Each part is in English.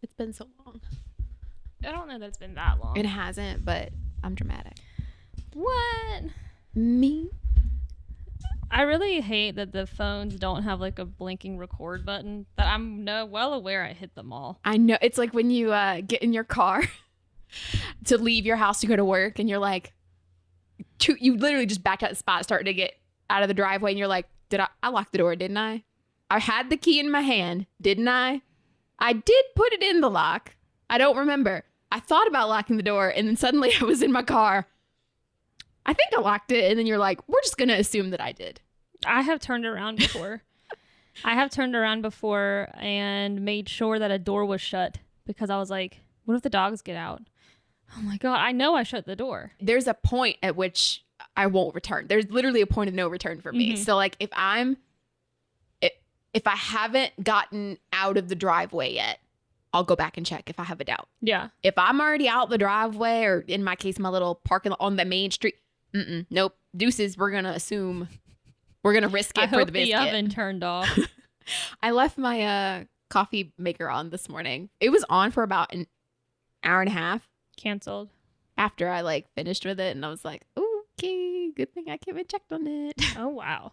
It's been so long. I don't know that it's been that long. It hasn't, but I'm dramatic. What? Me? I really hate that the phones don't have like a blinking record button. But I'm well aware I hit them all. I know. It's like when you get in your car to leave your house to go to work, and you're like, you literally just backed out the spot, starting to get out of the driveway, and you're like, I locked the door, didn't I? I had the key in my hand, didn't I? I did put it in the lock. I don't remember. I thought about locking the door, and then suddenly I was in my car. I think I locked it, and then you're like, we're just going to assume that I did. I have turned around before. And made sure that a door was shut because I was like, what if the dogs get out? Oh my God, I know I shut the door. There's a point at which I won't return. There's literally a point of no return for me. Mm-hmm. So like if I haven't gotten out of the driveway yet, I'll go back and check if I have a doubt. Yeah. If I'm already out the driveway, or in my case, my little parking lot on the main street, nope. Deuces, we're going to assume we're going to risk it for the biscuit. I hope the oven turned off. I left my coffee maker on this morning. It was on for about an hour and a half. Canceled. After I like finished with it, and I was like, okay, good thing I came and checked on it. Oh, wow.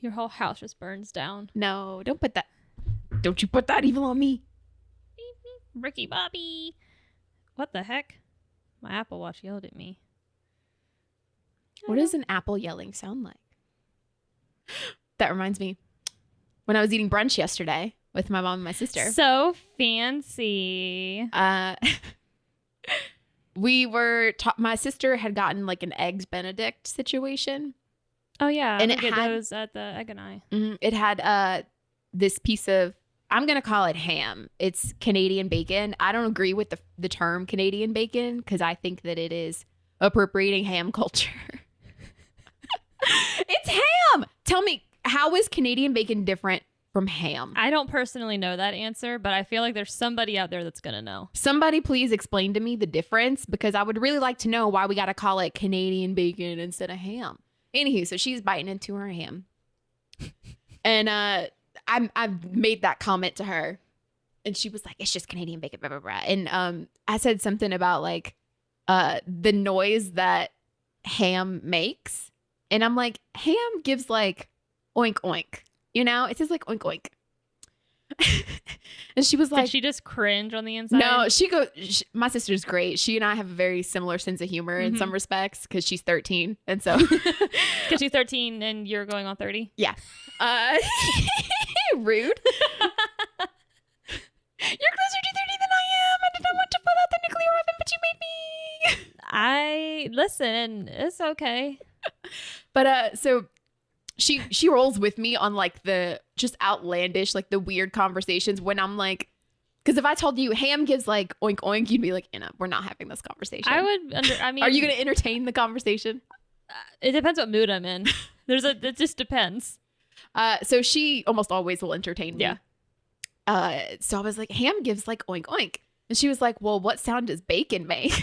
Your whole house just burns down. No, don't you put that evil on me. Ricky Bobby. What the heck? My Apple Watch yelled at me. What does an apple yelling sound like? That reminds me. When I was eating brunch yesterday with my mom and my sister. So fancy. We were my sister had gotten like an eggs Benedict situation. Oh yeah, and it get those at the Egg and I. It had this piece of, I'm gonna call it ham. It's Canadian bacon. I don't agree with the term Canadian bacon because I think that it is appropriating ham culture. It's ham. Tell me, how is Canadian bacon different from ham? I don't personally know that answer, but I feel like there's somebody out there that's gonna know. Somebody please explain to me the difference, because I would really like to know why we gotta call it Canadian bacon instead of ham. Anywho, so she's biting into her ham, and I've made that comment to her, and she was like, "It's just Canadian bacon, blah blah blah." And I said something about like the noise that ham makes, and I'm like, ham gives like oink oink. You know, it says like oink oink. And she was like, did she just cringe on the inside? No, my sister's great. She and I have a very similar sense of humor in some respects because she's 13. And so. Because she's 13 and you're going on 30? Yeah. Rude. You're closer to 30 than I am. I did not want to pull out the nuclear weapon, but you made me. Listen, it's okay. But so. She rolls with me on like the just outlandish, like the weird conversations when I'm like, because if I told you ham gives like oink oink, you'd be like, we're not having this conversation. I mean, are you going to entertain the conversation? It depends what mood I'm in. It just depends. So she almost always will entertain me. Yeah. So I was like, ham gives like oink oink. And she was like, well, what sound does bacon make?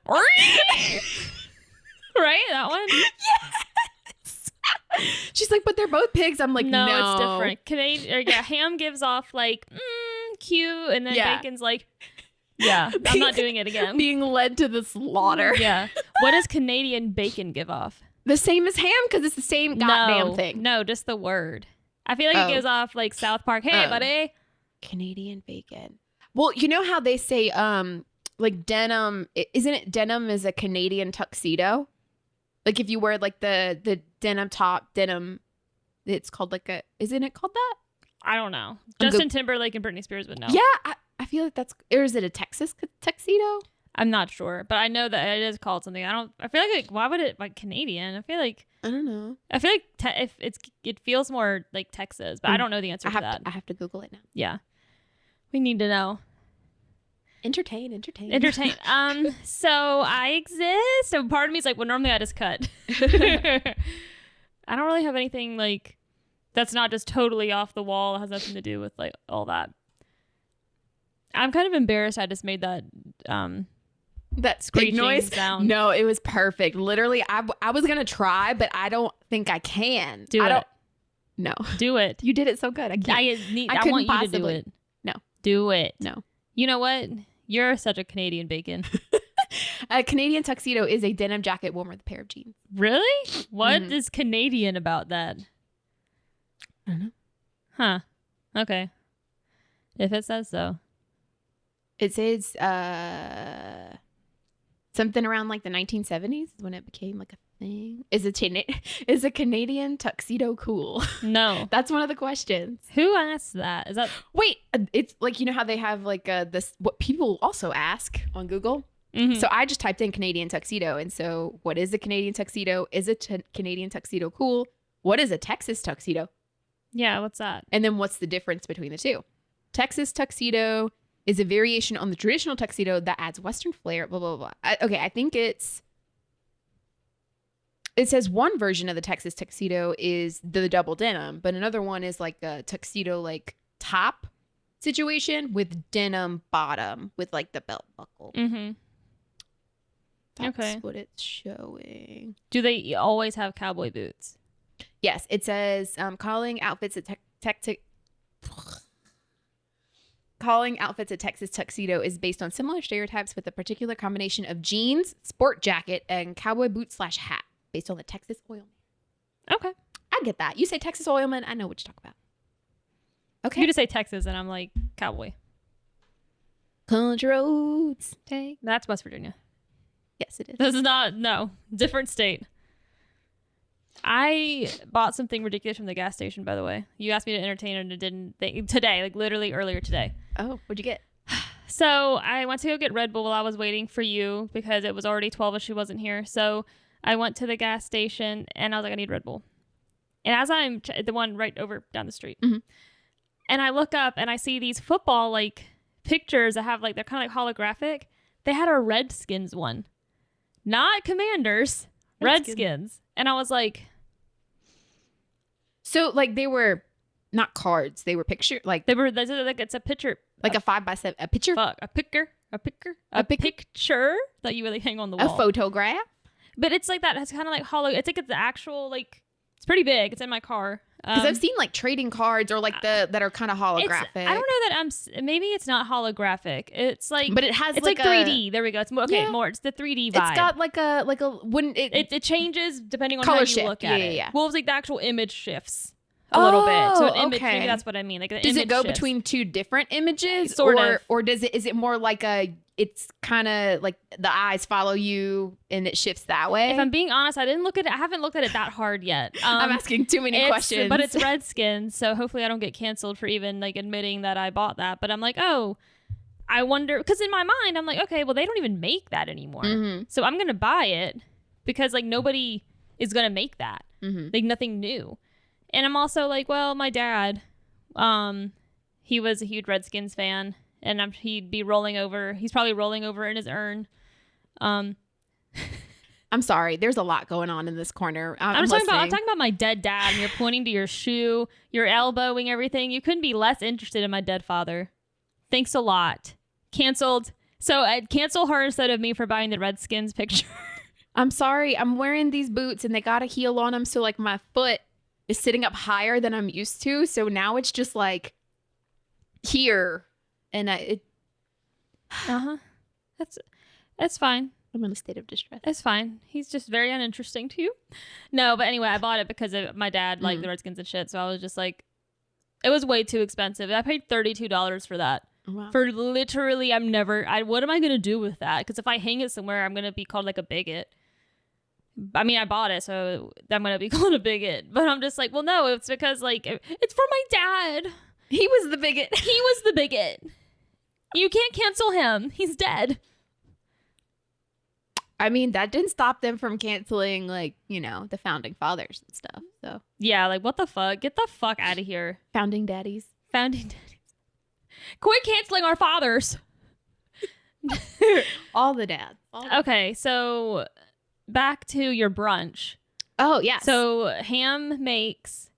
Right? That one? Yes. She's like, but they're both pigs. I'm like, no. It's different. Ham gives off like, cute. And then bacon's like, I'm not doing it again. Being led to the slaughter. Yeah. What does Canadian bacon give off? The same as ham, because it's the same goddamn thing. No, just the word. I feel like it gives off like South Park. Hey, buddy. Canadian bacon. Well, you know how they say, like denim, isn't it denim is a Canadian tuxedo? Like if you wear like the denim top, denim, it's called like isn't it called that? I don't know. Justin Timberlake and Britney Spears would know. Yeah, I feel like or is it a Texas tuxedo? I'm not sure, but I know that it is called something. I feel like why would it like Canadian? I don't know. I feel like it feels more like Texas, but I don't know the answer to that. I have to Google it now. Yeah. We need to know. Entertain. So I exist. So part of me is like, well, normally I just cut. I don't really have anything like that's not just totally off the wall. It has nothing to do with like all that. I'm kind of embarrassed I just made that screeching noise sound. No, it was perfect. Literally, I was gonna try, but I don't think I can. Do it. No, do it. You did it so good. I can't. I want you to do it. No, Do it. No. You know what? You're such a Canadian bacon. A Canadian tuxedo is a denim jacket worn with a pair of jeans. Really? What is Canadian about that? I don't know. Huh. Okay. If it says so. It says something around like the 1970s when it became like a thing. Is a Canadian tuxedo cool? No. That's one of the questions. Who asked that? Is that Wait, it's like, you know how they have like this, what people also ask on Google? Mhm. So I just typed in Canadian tuxedo. And so what is a Canadian tuxedo? Is a Canadian tuxedo cool? What is a Texas tuxedo? Yeah, what's that? And then what's the difference between the two? Texas tuxedo is a variation on the traditional tuxedo that adds Western flair, blah, blah, blah. I think it says one version of the Texas tuxedo is the double denim, but another one is like a tuxedo like top situation with denim bottom with like the belt buckle. Mm-hmm. That's Okay. what it's showing. Do they always have cowboy boots? Yes, it says calling outfits a Texas tuxedo is based on similar stereotypes with a particular combination of jeans, sport jacket, and cowboy boot / hat based on the Texas oilman. Okay. I get that. You say Texas oilman, I know what you talk about. Okay. You just say Texas and I'm like, cowboy. Country roads. Okay. That's West Virginia. Yes, it is. This is not, no. Different state. I bought something ridiculous from the gas station, by the way. You asked me to entertain and it didn't today, like literally earlier today. Oh, what'd you get? So I went to go get Red Bull while I was waiting for you because it was already 12 and she wasn't here. So I went to the gas station and I was like, I need Red Bull. And as I'm the one right over down the street, and I look up and I see these football like pictures that have like, they're kind of like holographic. They had a Redskins one, not Commanders, Redskins. And I was like, so like they were not cards, they were picture like they were like it's a picture, like a 5x7, a picture, a picture that you really hang on the a wall, photograph. But it's like that. It's kind of like hollow. It's like it's the actual like it's pretty big. It's in my car. Because I've seen like trading cards or like that are kind of holographic. I don't know that maybe it's not holographic. It's like, but it has it's like 3D. There we go. It's more Yeah. more. It's the 3D vibe. It's got like a wouldn't it? It changes depending on Color how you shift. look at Yeah, it. yeah. Well, it's like the actual image shifts a little bit. So an image, okay. maybe that's what I mean. Like the Does it image go shifts. between two different images, Sort of. or is it more like it's kind of like the eyes follow you and it shifts that way? If I'm being honest, I haven't looked at it that hard yet. I'm asking too many questions, but it's Redskins, so hopefully I don't get canceled for even like admitting that I bought that. But I'm like, oh, I wonder, because in my mind I'm like, okay, well they don't even make that anymore, so I'm gonna buy it because like nobody is gonna make that, like nothing new. And I'm also like, well, my dad, he was a huge Redskins fan. And he'd be rolling over. He's probably rolling over in his urn. I'm sorry. There's a lot going on in this corner. I'm talking about my dead dad. And you're pointing to your shoe. You're elbowing everything. You couldn't be less interested in my dead father. Thanks a lot. Canceled. So I'd cancel her instead of me for buying the Redskins picture. I'm sorry. I'm wearing these boots and they got a heel on them. So like my foot is sitting up higher than I'm used to. So now it's just like here. And That's fine. I'm in a state of distress. It's fine. He's just very uninteresting to you. No, but anyway, I bought it because my dad liked the Redskins and shit. So I was just like, it was way too expensive. I paid $32 for that. Wow. For literally, what am I going to do with that? Because if I hang it somewhere, I'm going to be called like a bigot. I mean, I bought it, so I'm going to be called a bigot. But I'm just like, well, no, it's because like, it's for my dad. He was the bigot. He was the bigot. You can't cancel him. He's dead. I mean, that didn't stop them from canceling, like, you know, the founding fathers and stuff. So yeah, like what the fuck? Get the fuck out of here. Founding daddies. Quit canceling our fathers. All the dads. Okay, so back to your brunch. Oh, yeah. So ham makes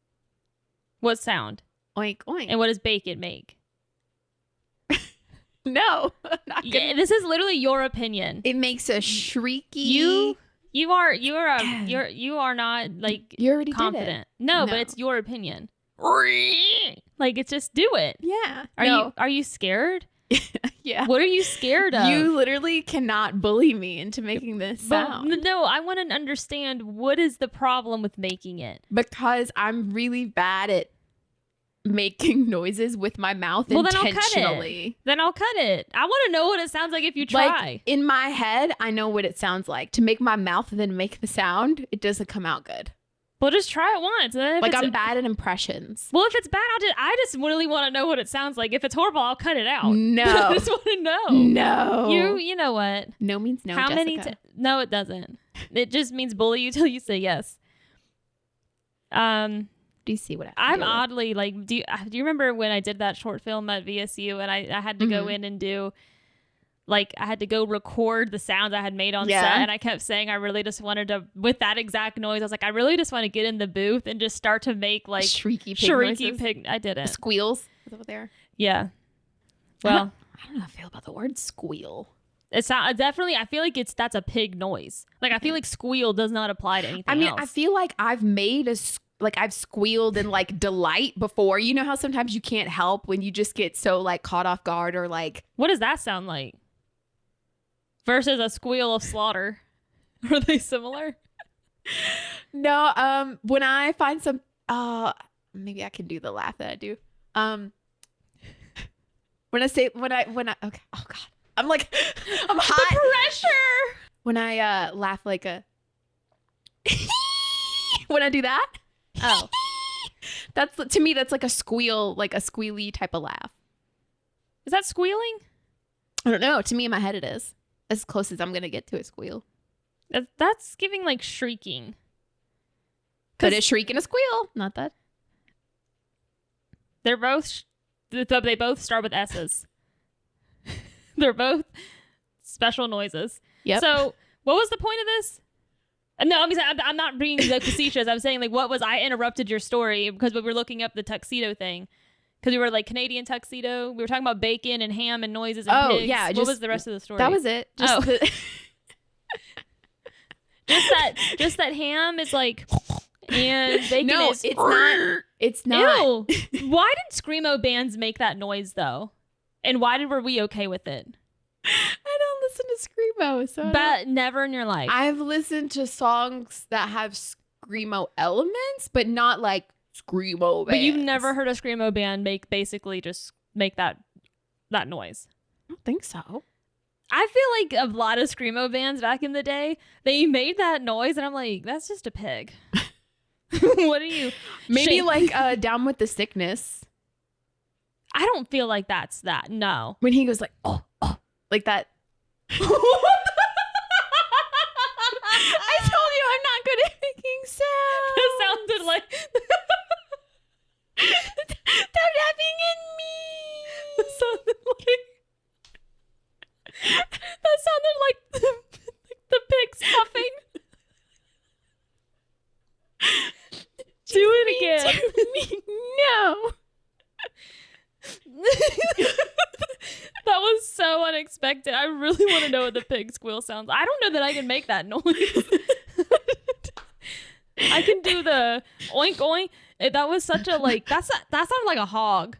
what sound? Oink, oink. And what does bacon make? No. Yeah, this is literally your opinion. It makes a shrieky. You are not like you already confident. Did it. No, No. but it's your opinion. like it's just do it. Yeah. Are you scared? Yeah. What are you scared of? You literally cannot bully me into making this sound. No, I want to understand what is the problem with making it. Because I'm really bad at making noises with my mouth intentionally. Then I'll cut it. I want to know what it sounds like if you try. Like, in my head, I know what it sounds like. To make my mouth then make the sound, it doesn't come out good. Well, just try it once. Like, I'm bad at impressions. Well, if it's bad, I just really want to know what it sounds like. If it's horrible, I'll cut it out. No. I just want to know. No. You know what? No means no, How Jessica. many? No, it doesn't. It just means bully you till you say yes. Do you see what I'm oddly like? Do you remember when I did that short film at VSU and I had to go in and do, like, I had to go record the sounds I had made on set, and I kept saying I really just wanted to, with that exact noise, I was like, I really just want to get in the booth and just start to make like shrieky pig. I didn't. Squeals. Is that what they are? Yeah. Well, I don't know how I feel about the word squeal. It's not, definitely. I feel like that's a pig noise. Like, I feel like squeal does not apply to anything else. I feel like I've made I've squealed in like delight before. You know how sometimes you can't help when you just get so like caught off guard or like. What does that sound like? Versus a squeal of slaughter. Are they similar? No, when I find some, maybe I can do the laugh that I do. When I, okay, oh God, I'm hot. The pressure. When I laugh like a, when I do that, to me that's like a squeal, like a squealy type of laugh. Is that squealing? I don't know. To me in my head it is. As close as I'm gonna get to a squeal. That's giving like shrieking. But a shriek and a squeal, not that. They both start with S's. They're both special noises. Yep. So what was the point of this? No, I'm not being facetious. I'm saying, like, I interrupted your story because we were looking up the tuxedo thing. Because we were like Canadian tuxedo. We were talking about bacon and ham and noises and pigs. Yeah. What was the rest of the story? That was it. Just that ham is like, and bacon is. It's not. It's not. Ew. Why did screamo bands make that noise though? And why were we okay with it? I don't listen to screamo, so but never in your life. I've listened to songs that have screamo elements, but not like screamo bands. But you've never heard a screamo band make that noise. I don't think so. I feel like a lot of screamo bands back in the day, they made that noise, and I'm like, that's just a pig. What are you? Maybe like Down with the Sickness. I don't feel like that's that. No. When he goes like, oh, like that. I told you I'm not good at making sounds. It sounded like stop laughing at me. That sounded like the pigs huffing. Do it again. No. That was so unexpected. I really want to know what the pig squeal sounds. I don't know that I can make that noise. I can do the oink oink. That was such a that sounded like a hog.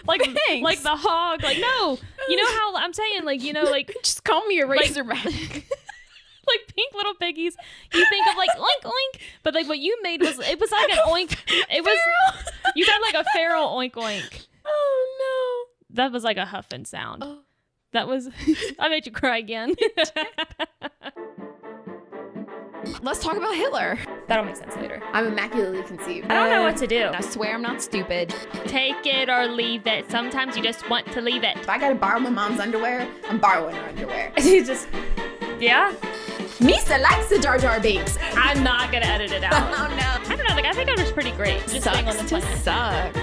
like the hog. Like, no, you know how I'm saying, like, you know, like, just call me a razorback. Like Pink Little Piggies, you think of like oink oink, but like what you made was like an oink. It was you got like a feral oink oink. Oh no, that was like a huffing sound. Oh. That was I made you cry again. Let's talk about Hitler. That'll make sense later. I'm immaculately conceived. I don't know what to do. I swear I'm not stupid. Take it or leave it. Sometimes you just want to leave it. If I gotta borrow my mom's underwear, I'm borrowing her underwear. You just, yeah. Misa likes the Jar Jar Binks. I'm not gonna edit it out. Oh no. I don't know. Like, I think I was pretty great. Just Sucks saying on the to planet. suck.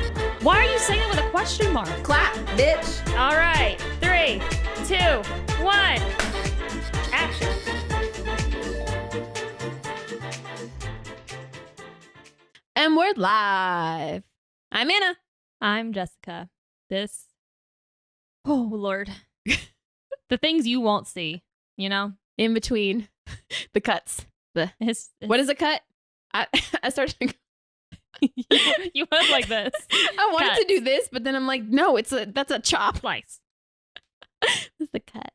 Why are you saying it with a question mark? Clap, bitch. All right. 3, 2, 1. Action. And we're live. I'm Anna. I'm Jessica. Oh Lord. The things you won't see, you know? In between the cuts. What is a cut? I started to You went like this. I wanted to do this, but then I'm like, no, that's a chop. Twice. That's the cut.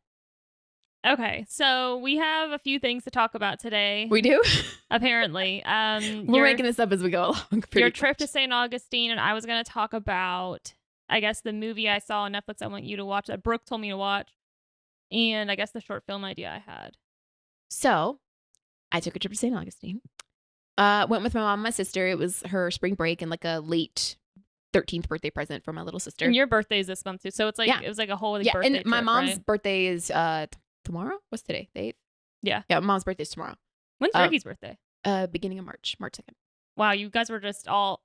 Okay, so we have a few things to talk about today. We do? Apparently. We're making this up as we go along. Your trip to St. Augustine, and I was going to talk about, I guess, the movie I saw on Netflix I want you to watch, that Brooke told me to watch, and I guess the short film idea I had. So, I took a trip to St. Augustine. Went with my mom and my sister. It was her spring break and like a late 13th birthday present for my little sister. And your birthday is this month too, so it's like it was like a whole birthday and trip, my mom's right? birthday is tomorrow. What's today? The 8th? Yeah. Yeah, my mom's birthday is tomorrow. When's Ricky's birthday? Beginning of March 2nd. Wow, you guys were just all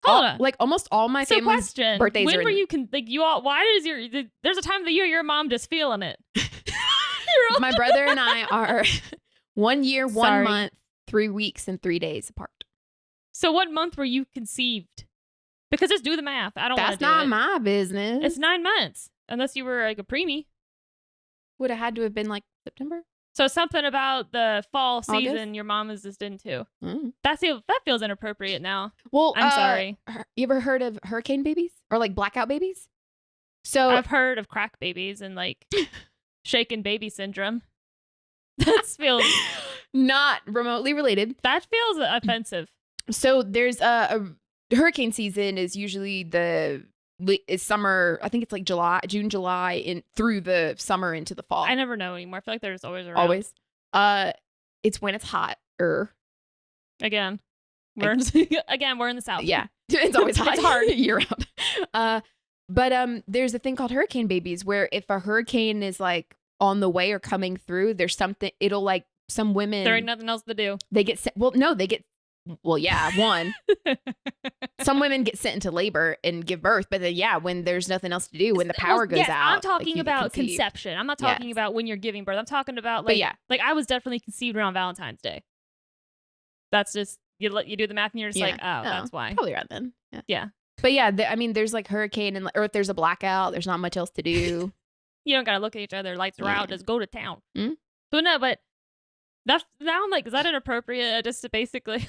hold on. Like almost all my family's birthdays. When are were you you all? Why does there's a time of the year your mom just feeling it? My brother and I are 1 year, 1 month, 3 weeks, and 3 days apart. So what month were you conceived? Because just do the math. I don't want to do it. That's not my business. It's 9 months, unless you were like a preemie. Would have had to have been like September. So something about the fall season August? your mom is just into. Mm. That feels inappropriate now. Well, I'm sorry. You ever heard of hurricane babies or like blackout babies? So I've heard of crack babies and like shaken baby syndrome. That feels not remotely related. That feels offensive. So there's a hurricane season is usually is summer. I think it's like June, July, through the summer into the fall. I never know anymore. I feel like they're just always around. Always. It's when it's hot. Again, we're in the South. Yeah, it's always hot. It's hard year round. But there's a thing called hurricane babies where if a hurricane is like on the way or coming through, there's something. It'll like some women. There ain't nothing else to do. They get sent. Well, no, they get. Well, yeah, one. Some women get sent into labor and give birth, but then when there's nothing else to do, when the power goes out. I'm talking about conception. I'm not talking about when you're giving birth. I'm talking about like I was definitely conceived around Valentine's Day. That's just you do the math and you're just like, oh, that's why. Probably around then. Yeah. But there's like hurricane or if there's a blackout, there's not much else to do. You don't gotta look at each other. Lights are out. Just go to town. Mm-hmm. So no, but now I'm like, is that inappropriate? Just to basically.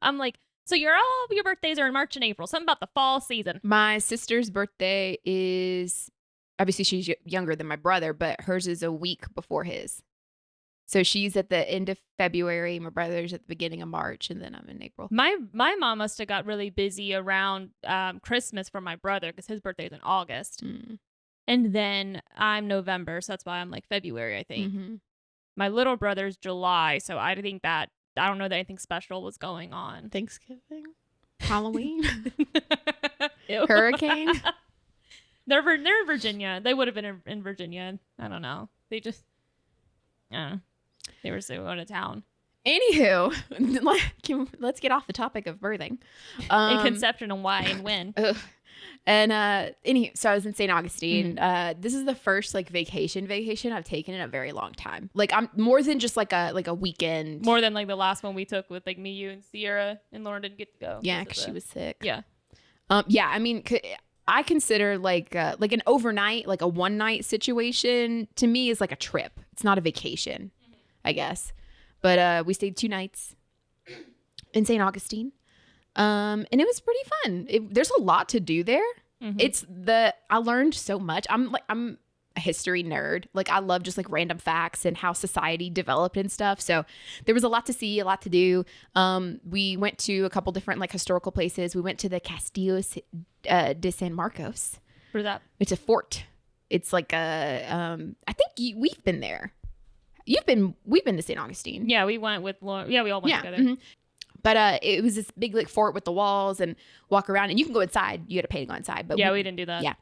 I'm like, so your birthdays are in March and April. Something about the fall season. My sister's birthday is obviously she's younger than my brother, but hers is a week before his. So she's at the end of February. My brother's at the beginning of March, and then I'm in April. My mom must have got really busy around Christmas for my brother because his birthday's in August, and then I'm November, so that's why I'm like February, I think. Mm-hmm. My little brother's July, so I think that. I don't know that anything special was going on. Thanksgiving? Halloween? Hurricane? They're in Virginia. They would have been in Virginia. I don't know. They just, they were so out of town. Anywho, let's get off the topic of birthing. And conception and why and when. And so I was in St. Augustine. This is the first like vacation I've taken in a very long time. Like I'm more than just like a weekend. More than like the last one we took with like me, you, and Sierra, and Lauren didn't get to go. Yeah, because she was sick. Yeah. I mean, I consider like an overnight, like a one night situation to me is like a trip. It's not a vacation, I guess. But we stayed 2 nights in St. Augustine. And it was pretty fun. There's a lot to do there. Mm-hmm. I learned so much. I'm a history nerd. Like I love just like random facts and how society developed and stuff. So there was a lot to see, a lot to do. We went to a couple different like historical places. We went to the Castillo de San Marcos. Where's that? It's a fort. It's like I think we've been there. We've been to St. Augustine. Yeah, we went with Lauren. Yeah, we all went together. Mm-hmm. But it was this big like fort with the walls and walk around, and you can go inside. You had to pay to go inside. But we didn't do that. Yeah,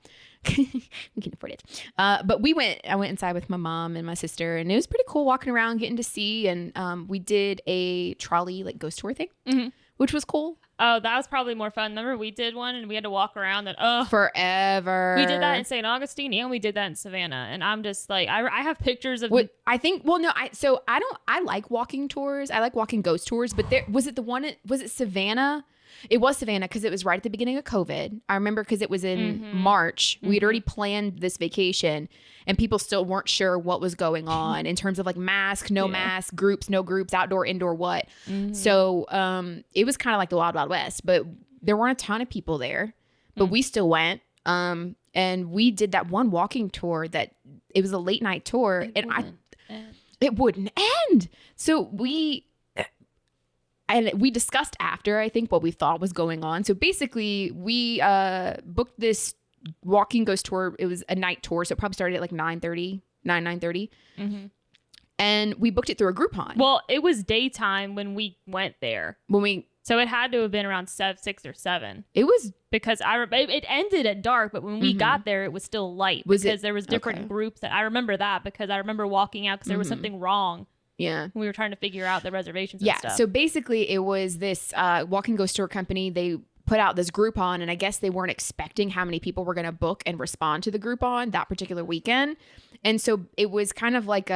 we can afford it. But I went inside with my mom and my sister, and it was pretty cool walking around, getting to see. And we did a trolley like ghost tour thing, which was cool. Oh, that was probably more fun. Remember we did one and we had to walk around that forever. We did that in St. Augustine and we did that in Savannah. And I'm just like, I have pictures of I like walking tours. I like walking ghost tours, but was it Savannah? It was Savannah because it was right at the beginning of COVID. I remember because it was in March. We had already planned this vacation and people still weren't sure what was going on in terms of like mask, no mask, groups, no groups, outdoor, indoor, what. So it was kind of like the Wild Wild West. But there weren't a ton of people there, but we still went. And we did that one walking tour that it was a late night tour, it wouldn't end. So we discussed after, I think, what we thought was going on. So basically we booked this walking ghost tour. It was a night tour, so it probably started at like 9:30. Mm-hmm. And we booked it through a Groupon. Well, it was daytime when we went there. So it had to have been around 6 or 7. It was because it ended at dark, but when we got there, it was still light because there was different groups. That I remember that because I remember walking out because there was something wrong. Yeah, we were trying to figure out the reservations. And stuff. So basically, it was this walking ghost tour company. They put out this Groupon, and I guess they weren't expecting how many people were going to book and respond to the Groupon that particular weekend. And so it was kind of like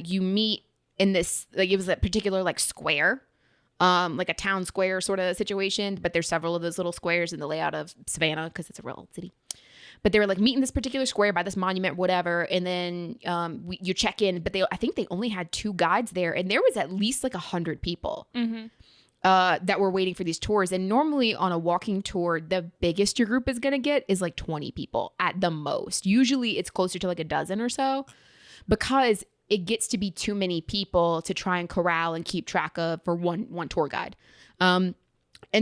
you meet in this, like it was a particular like square. Like a town square sort of situation, but there's several of those little squares in the layout of Savannah because it's a real city. But they were like meeting this particular square by this monument, whatever, and then you check in. But I think they only had 2 guides there, and there was at least like 100 people that were waiting for these tours. And normally on a walking tour, the biggest your group is gonna get is like 20 people at the most. Usually it's closer to like a dozen or so, because it gets to be too many people to try and corral and keep track of for one tour guide. And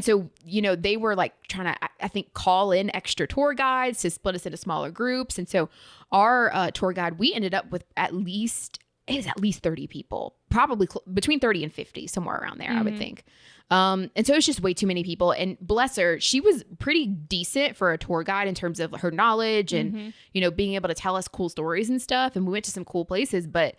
so, they were like trying to, I think, call in extra tour guides to split us into smaller groups. And so our tour guide, we ended up with at least 30 people, probably between 30 and 50, somewhere around there, I would think. And so it's just way too many people. And bless her, she was pretty decent for a tour guide in terms of her knowledge and, being able to tell us cool stories and stuff. And we went to some cool places, but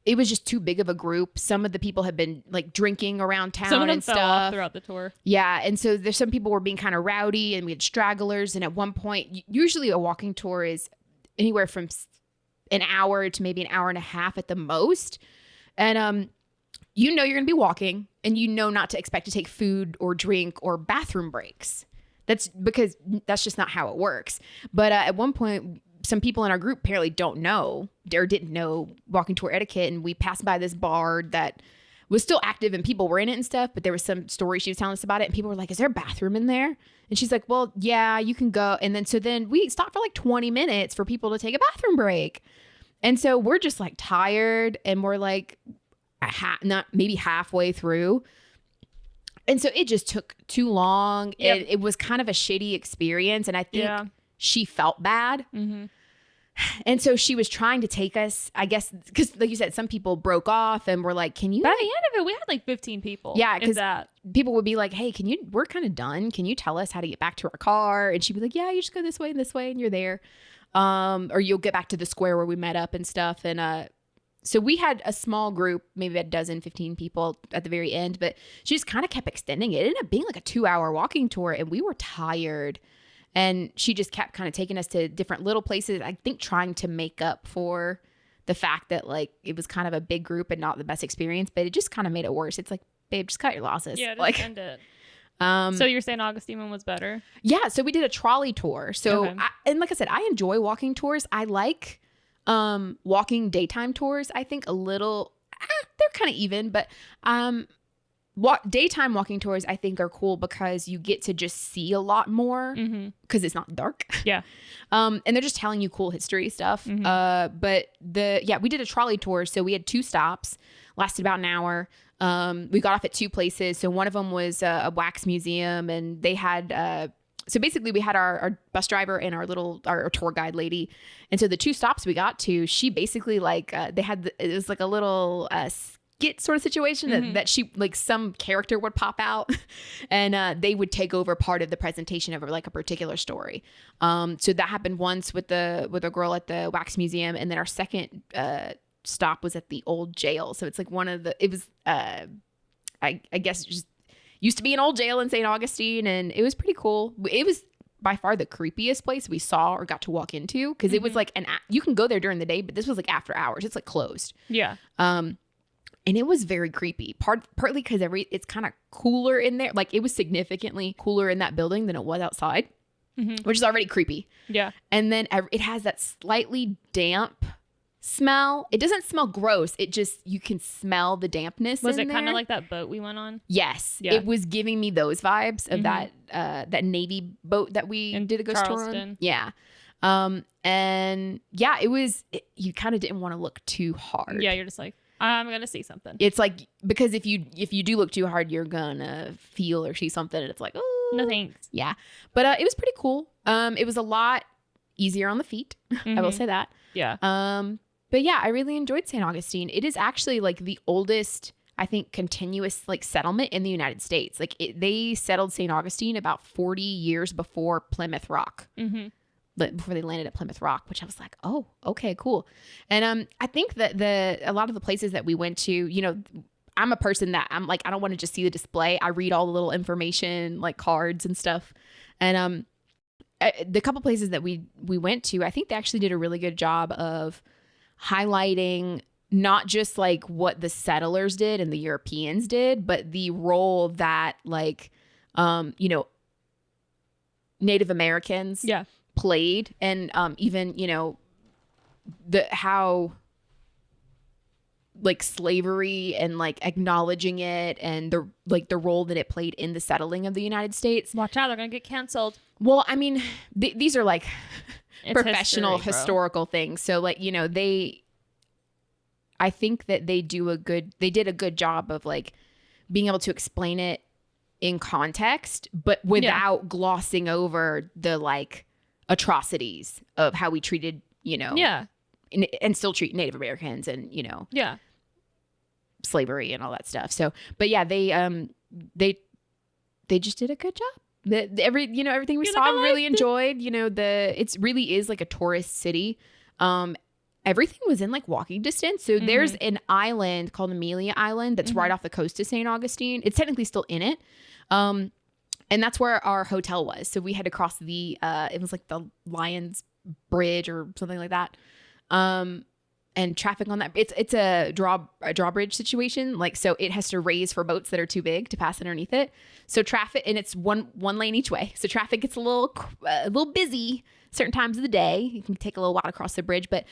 it was just too big of a group. Some of the people had been like drinking around town some of them and fell stuff off throughout the tour. Yeah. And so there's some people were being kind of rowdy, and we had stragglers. And at one point, usually a walking tour is anywhere from an hour to maybe an hour and a half at the most. And, you're going to be walking, and not to expect to take food or drink or bathroom breaks. That's because that's just not how it works. But at one point, some people in our group apparently don't know or didn't know walking tour etiquette. And we passed by this bar that was still active and people were in it and stuff. But there was some story she was telling us about it. And people were like, is there a bathroom in there? And she's like, well, yeah, you can go. And then we stopped for like 20 minutes for people to take a bathroom break. And so we're just like tired, and we're like not maybe halfway through. And so it just took too long. Yep. It was kind of a shitty experience. And I think she felt bad. Mm-hmm. And so she was trying to take us, I guess, because like you said, some people broke off and were like, can you? By the end of it, we had like 15 people. Yeah, because people would be like, hey, we're kind of done. Can you tell us how to get back to our car? And she'd be like, yeah, you just go this way, and you're there. Or you'll get back to the square where we met up and stuff. And so we had a small group, maybe a dozen, 15 people at the very end, but she just kind of kept extending it. It ended up being like a 2-hour walking tour, and we were tired. And she just kept kind of taking us to different little places, I think trying to make up for the fact that like it was kind of a big group and not the best experience, but it just kind of made it worse. It's like, babe, just cut your losses. Yeah, just like, end it. So you're saying Augustine one was better? Yeah, so we did a trolley tour. So, okay. And like I said, I enjoy walking tours. I like walking daytime tours. I think a little, they're kind of even, but daytime walking tours I think are cool because you get to just see a lot more because it's not dark. Yeah. And they're just telling you cool history stuff. But we did a trolley tour. So we had 2 stops, lasted about an hour. We got off at 2 places. So one of them was a wax museum, and they had, so basically we had our bus driver and our tour guide lady. And so the 2 stops we got to, she basically like, it was like a little, skit sort of situation that she like some character would pop out and they would take over part of the presentation of like a particular story. So that happened once with a girl at the wax museum, and then our second stop was at the old jail. So it's like I guess it just used to be an old jail in St. Augustine, and it was pretty cool. It was by far the creepiest place we saw or got to walk into because it was like you can go there during the day, but this was like after hours. It's like closed. Yeah. And it was very creepy, partly because it's kind of cooler in there. Like it was significantly cooler in that building than it was outside, which is already creepy. Yeah. And then it has that slightly damp smell. It doesn't smell gross. It just, you can smell the dampness. Was in it kind there. of like that boat we went on? Yes. Yeah. It was giving me those vibes of that Navy boat that we did a ghost tour on. Charleston. Yeah. And yeah, you kind of didn't want to look too hard. Yeah, you're just like, I'm gonna see something. It's like, because if you do look too hard, you're gonna feel or see something, and it's like, oh, No thanks. yeah. But it was pretty cool. It was a lot easier on the feet. I will say that. Yeah. But yeah, I really enjoyed St. Augustine. It is actually like the oldest, I think, continuous like settlement in the United States. Like they settled St. Augustine about 40 years before Plymouth Rock. Before they landed at Plymouth Rock, which I was like, oh, okay, cool. And I think that a lot of the places that we went to, you know, I'm a person that I'm like, I don't want to just see the display. I read all the little information, like cards and stuff. And the couple places that we went to, I think they actually did a really good job of highlighting not just like what the settlers did and the Europeans did, but the role that like, you know, Native Americans played, and even, you know, how like slavery and like acknowledging it and the role that it played in the settling of the United States. Watch out, they're gonna get canceled. Well, I mean, these are like professional history, historical things. So like, you know, I think that they did a good job of like being able to explain it in context, but without glossing over the like atrocities of how we treated, you know, and still treat Native Americans and, you know, slavery and all that stuff. So, but yeah, they just did a good job. Everything we saw, I really enjoyed. You know, it really is like a tourist city. Everything was in like walking distance. So there's an island called Amelia Island that's right off the coast of St. Augustine. It's technically still in it. And that's where our hotel was. So we had to cross it was like the Lions Bridge or something like that. And traffic on that, it's a drawbridge situation. Like, so it has to raise for boats that are too big to pass underneath it. So traffic, and it's one lane each way. So traffic gets a little busy certain times of the day. It can take a little while to cross the bridge. But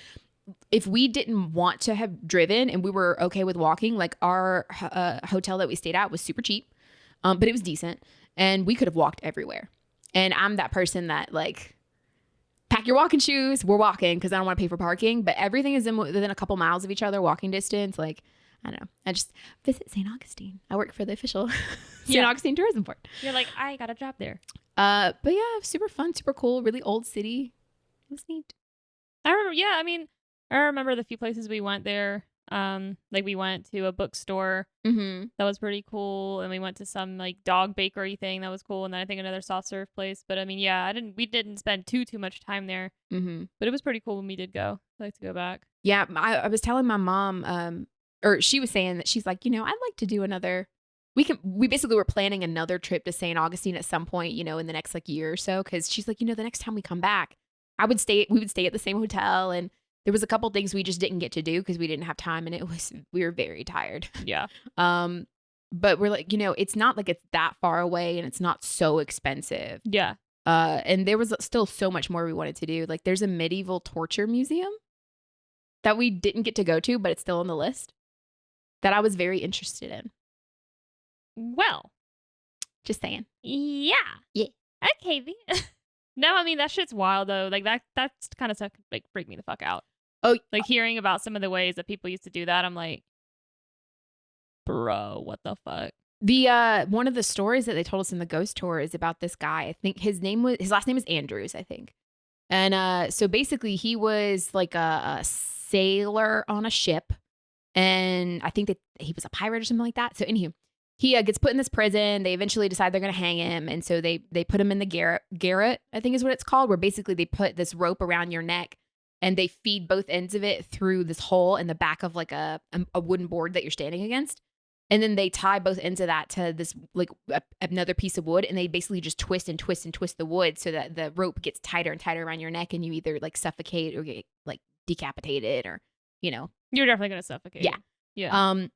if we didn't want to have driven and we were okay with walking, like our hotel that we stayed at was super cheap, but it was decent. And we could have walked everywhere. And I'm that person that like, pack your walking shoes. We're walking because I don't want to pay for parking. But everything is within a couple miles of each other, walking distance. Like, I don't know. I just visit St. Augustine. I work for the official St. Augustine Tourism Board. You're like, I got a job there. But yeah, super fun, super cool, really old city. It was neat. I remember the few places we went there. Like we went to a bookstore that was pretty cool, and we went to some like dog bakery thing that was cool, and then I think another soft serve place. But I mean, yeah, we didn't spend too much time there, but it was pretty cool when we did go. I'd like to go back. Yeah, I was telling my mom, or she was saying that she's like, you know, I'd like to do another. We basically were planning another trip to St. Augustine at some point, you know, in the next like year or so, because she's like, you know, the next time we come back, we would stay at the same hotel, and there was a couple things we just didn't get to do because we didn't have time, and we were very tired. Yeah. But we're like, you know, it's not like it's that far away, and it's not so expensive. Yeah. And there was still so much more we wanted to do. Like there's a medieval torture museum that we didn't get to go to, but it's still on the list that I was very interested in. Well, just saying. Yeah. Yeah. Okay. No, I mean, that shit's wild though. Like that's kind of stuff like freak me the fuck out. Oh, like hearing about some of the ways that people used to do that, I'm like, bro, what the fuck? The one of the stories that they told us in the ghost tour is about this guy. I think his last name is Andrews, I think. And so basically he was like a sailor on a ship, and I think that he was a pirate or something like that. So anywho, he gets put in this prison. They eventually decide they're going to hang him, and so they put him in the garret, I think is what it's called, where basically they put this rope around your neck and they feed both ends of it through this hole in the back of like a wooden board that you're standing against. And then they tie both ends of that to this like another piece of wood, and they basically just twist and twist and twist the wood so that the rope gets tighter and tighter around your neck, and you either like suffocate or get like decapitated, or, you know. You're definitely going to suffocate. Yeah. Yeah.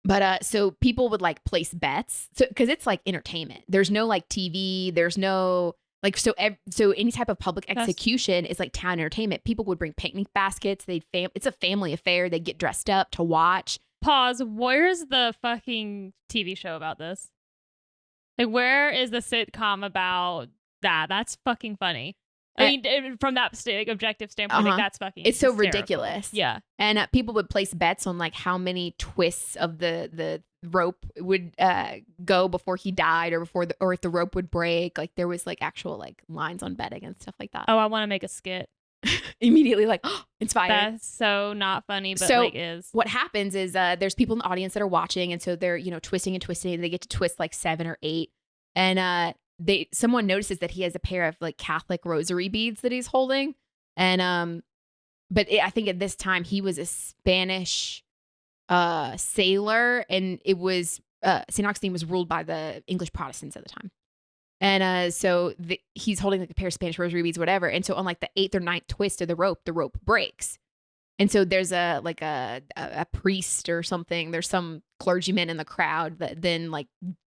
But so people would like place bets, so because it's like entertainment. There's no like TV. There's no Like, so any type of public execution is like town entertainment. People would bring picnic baskets. It's a family affair. They get dressed up to watch. Pause. Where's the fucking TV show about this? Like, where is the sitcom about that? That's fucking funny. I mean, from that objective standpoint, like, that's fucking it's so hysterical. ridiculous. Yeah. And people would place bets on like how many twists of the rope would go before he died, or if the rope would break. Like, there was like actual like lines on betting and stuff like that. Oh, I want to make a skit. Immediately like, oh, inspired. That's so not funny, but so like is. What happens is there's people in the audience that are watching, and so they're twisting and twisting. And they get to twist like 7 or 8, and someone notices that he has a pair of like Catholic rosary beads that he's holding, and I think at this time he was a Spanish sailor, and it was St. Augustine was ruled by the English Protestants at the time. And so he's holding like a pair of Spanish rosary beads, whatever. And so on like the 8th or 9th twist of the rope breaks. And so there's a priest or something. There's some clergyman in the crowd that then like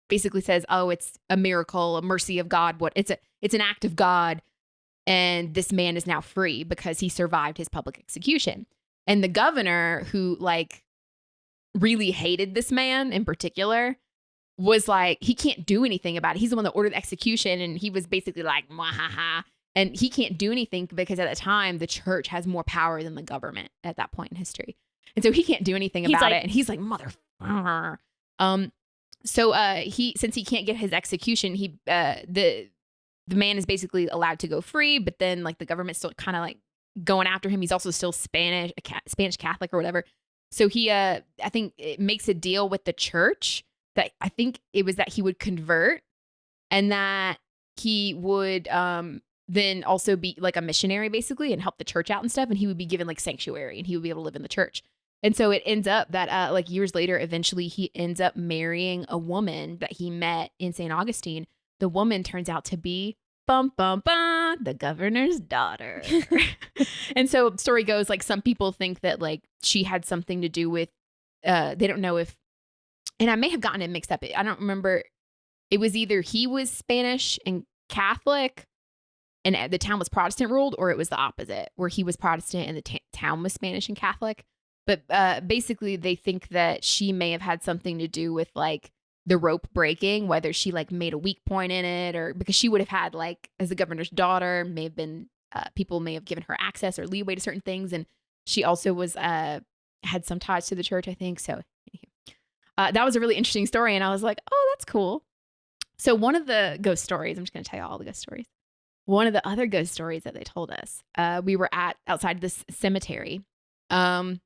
basically says, "Oh, it's a miracle, a mercy of God. It's an act of God, and this man is now free because he survived his public execution." And the governor, who like really hated this man in particular, was like, he can't do anything about it. He's the one that ordered the execution, and he was basically like, "Mwahaha." And he can't do anything because at the time the church has more power than the government at that point in history. And so he can't do anything about it. And he's like, "Motherfucker." So since he can't get his execution, the man is basically allowed to go free, but then like the government's still kind of like going after him. He's also still Spanish Catholic or whatever. So he I think it makes a deal with the church that I think it was that he would convert, and that he would then also be like a missionary basically and help the church out and stuff, and he would be given like sanctuary and he would be able to live in the church. And so it ends up that like years later, eventually he ends up marrying a woman that he met in St. Augustine. The woman turns out to be the governor's daughter. And so the story goes, like, some people think that like she had something to do with they don't know if, and I may have gotten it mixed up. I don't remember. It was either he was Spanish and Catholic and the town was Protestant ruled, or it was the opposite, where he was Protestant and the town was Spanish and Catholic. But basically, they think that she may have had something to do with like the rope breaking, whether she like made a weak point in it, or because she would have had like, as the governor's daughter, may have been people may have given her access or leeway to certain things, and she also was had some ties to the church, I think. So that was a really interesting story, and I was like, oh, that's cool. So one of the ghost stories, I'm just going to tell you all the ghost stories. One of the other ghost stories that they told us, we were outside this cemetery, and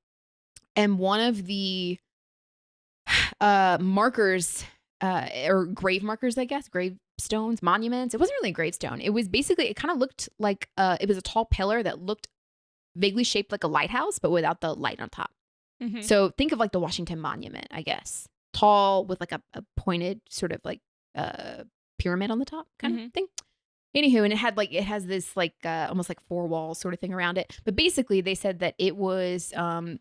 one of the markers, or grave markers, I guess, gravestones, monuments. It wasn't really a gravestone. It was basically, it kind of looked like it was a tall pillar that looked vaguely shaped like a lighthouse, but without the light on top. Mm-hmm. So think of like the Washington Monument, I guess. Tall with like a pointed sort of like pyramid on the top kind of thing. Anywho, and it has this like almost like 4 walls sort of thing around it. But basically they said that it was the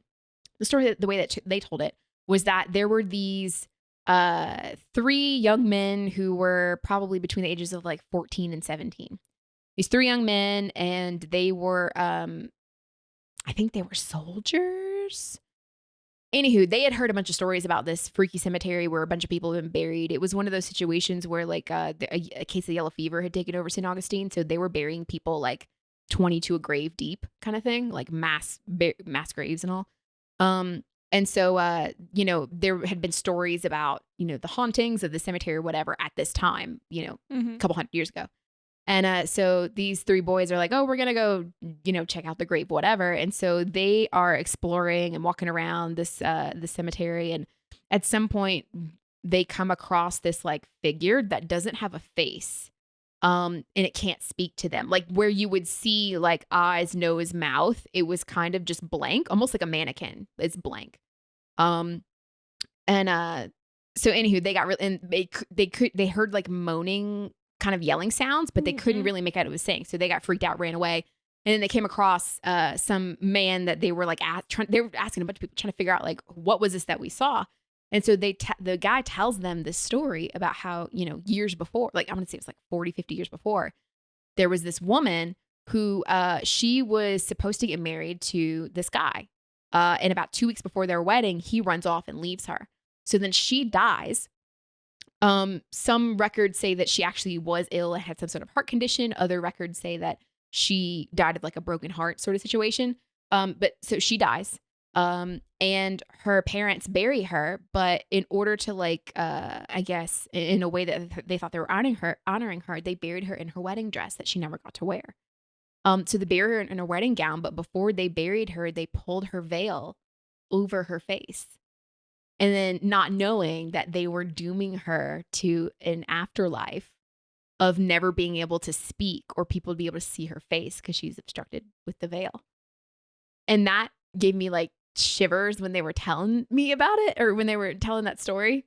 story, the way that they told it was that there were these 3 young men who were probably between the ages of like 14 and 17. These 3 young men, and they were I think they were soldiers. Anywho, they had heard a bunch of stories about this freaky cemetery where a bunch of people have been buried. It was one of those situations where like a case of yellow fever had taken over St. Augustine. So they were burying people like 20 to a grave deep kind of thing, like mass graves and all. And so, there had been stories about, the hauntings of the cemetery or whatever at this time, a couple hundred years ago. And so these 3 boys are like, oh, we're going to go, check out the grave, whatever. And so they are exploring and walking around this the cemetery. And at some point, they come across this like figure that doesn't have a face. And it can't speak to them. Like where you would see like eyes, nose, mouth, it was kind of just blank, almost like a mannequin. It's blank. So anywho, they got really, and they heard like moaning, kind of yelling sounds, but they couldn't really make out what it was saying. So they got freaked out, ran away. And then they came across some man that they were like, they were asking a bunch of people, trying to figure out like, what was this that we saw? And so the guy tells them this story about how, years before, like I'm going to say it's like 40, 50 years before, there was this woman who she was supposed to get married to this guy. And about 2 weeks before their wedding, he runs off and leaves her. So then she dies. Some records say that she actually was ill and had some sort of heart condition. Other records say that she died of like a broken heart sort of situation. But so she dies. And her parents bury her, but in order to like, I guess in a way that they thought they were honoring her, they buried her in her wedding dress that she never got to wear. So they buried her in her wedding gown, but before they buried her, they pulled her veil over her face. And then not knowing that they were dooming her to an afterlife of never being able to speak or people to be able to see her face because she's obstructed with the veil. And that gave me like shivers when they were telling me about it or when they were telling that story.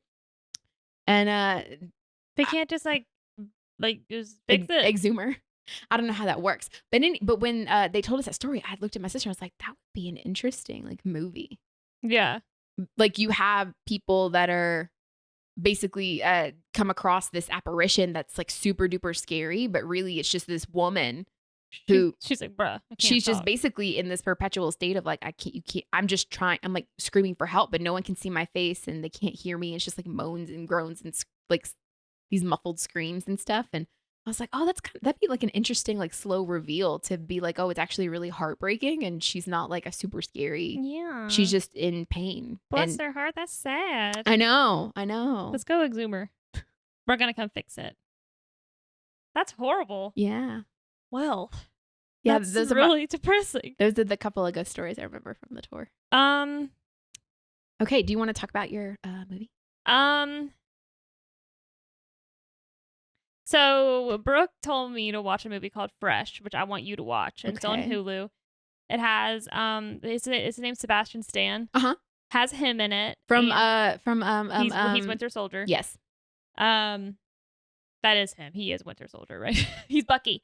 And they can't just like just fix it. Exhume her. I don't know how that works. But when they told us that story, I looked at my sister and I was like, that would be an interesting like movie. Yeah. Like you have people that are basically come across this apparition that's like super duper scary, but really it's just this woman who she's like, bruh, she's just basically in this perpetual state of like, you can't, I'm like screaming for help, but no one can see my face and they can't hear me. It's just like moans and groans and like these muffled screams and stuff. And I was like, oh, that'd be like an interesting, like slow reveal to be like, oh, it's actually really heartbreaking. And she's not like a super scary. Yeah. She's just in pain. Bless her heart. That's sad. I know. Let's go exhume her. We're going to come fix it. That's horrible. Yeah. Well, yeah, that's really depressing. Those are the couple of ghost stories I remember from the tour. Okay. Do you want to talk about your movie? So Brooke told me to watch a movie called Fresh, which I want you to watch. And It's on Hulu. It has his name's Sebastian Stan. Has him in it. He's Winter Soldier. Yes. That is him. He is Winter Soldier, right? He's Bucky.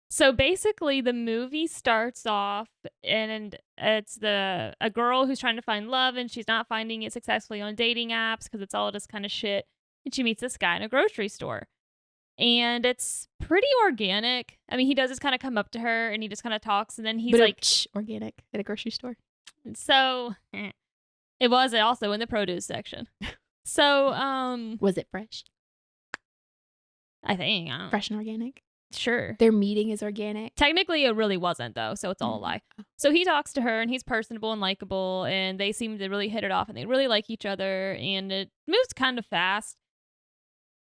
So basically the movie starts off and it's a girl who's trying to find love and she's not finding it successfully on dating apps because it's all just kind of shit. And she meets this guy in a grocery store. And it's pretty organic. I mean, he does just kind of come up to her and he just kind of talks. And then he's like... organic at a grocery store. So, it was also in the produce section. So, was it fresh? I think. Fresh and organic? Sure. Their meeting is organic? Technically, it really wasn't, though. So, it's all a lie. So, he talks to her and he's personable and likable. And they seem to really hit it off and they really like each other. And it moves kind of fast.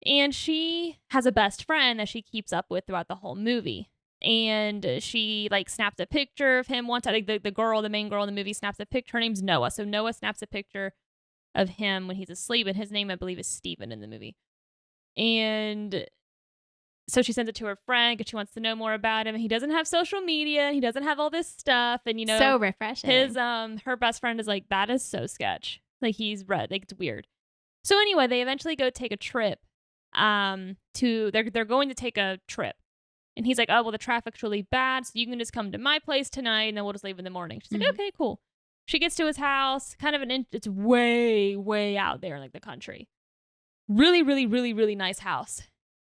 And she has a best friend that she keeps up with throughout the whole movie. And she like snaps a picture of him once. I think the main girl in the movie snaps a picture. Her name's Noah. So Noah snaps a picture of him when he's asleep. And his name, I believe, is Steven in the movie. And so she sends it to her friend because she wants to know more about him. And he doesn't have social media. He doesn't have all this stuff. And, you know, so refreshing. Her best friend is like, that is so sketch. Like he's red. Like it's weird. So anyway, they eventually go take a trip. They're going to take a trip. And he's like, oh, well, the traffic's really bad, so you can just come to my place tonight, and then we'll just leave in the morning. She's like, okay, cool. She gets to his house, kind of it's way, way out there in like the country. Really, really, really, really nice house.